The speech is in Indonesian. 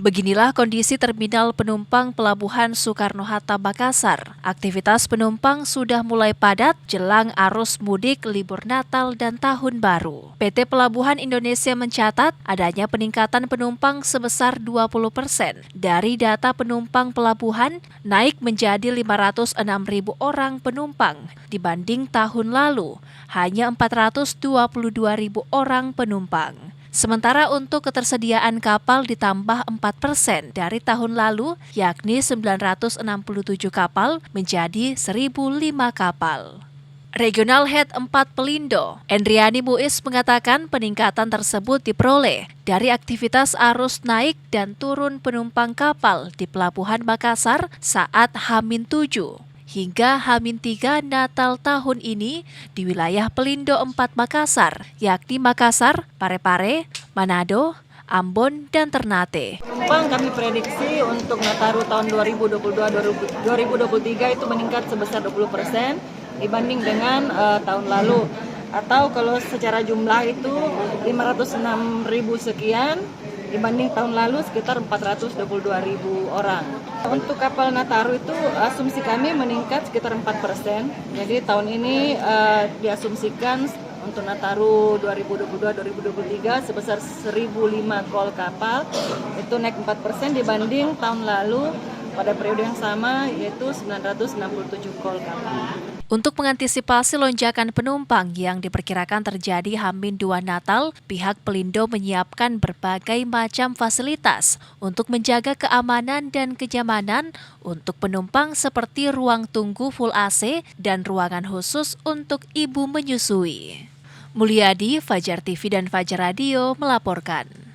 Beginilah kondisi terminal penumpang Pelabuhan Soekarno-Hatta Makassar. Aktivitas penumpang sudah mulai padat jelang arus mudik libur Natal dan Tahun Baru. PT Pelabuhan Indonesia mencatat adanya peningkatan penumpang sebesar 20%. Dari data penumpang pelabuhan naik menjadi 506.000 orang penumpang dibanding tahun lalu, hanya 422.000 orang penumpang. Sementara untuk ketersediaan kapal ditambah 4% dari tahun lalu, yakni 967 kapal menjadi 1.005 kapal. Regional Head 4 Pelindo, Endriani Muiz mengatakan peningkatan tersebut diperoleh dari aktivitas arus naik dan turun penumpang kapal di Pelabuhan Makassar saat H-7. Hingga H-3 Natal tahun ini di wilayah Pelindo 4 Makassar, yakni Makassar, Parepare, Manado, Ambon, dan Ternate. Penumpang kami prediksi untuk Nataru tahun 2022-2023 itu meningkat sebesar 20% dibanding dengan tahun lalu. Atau kalau secara jumlah itu 506.000 sekian, dibanding tahun lalu sekitar 422.000 orang. Untuk kapal Nataru itu asumsi kami meningkat sekitar 4%. Jadi tahun ini diasumsikan untuk Nataru 2022-2023 sebesar 1.005 kol kapal. Itu naik 4% dibanding tahun lalu pada periode yang sama, yaitu 967 kol kapal. Untuk mengantisipasi lonjakan penumpang yang diperkirakan terjadi H-2 Natal, pihak Pelindo menyiapkan berbagai macam fasilitas untuk menjaga keamanan dan kenyamanan untuk penumpang seperti ruang tunggu full AC dan ruangan khusus untuk ibu menyusui. Mulyadi, Fajar TV dan Fajar Radio melaporkan.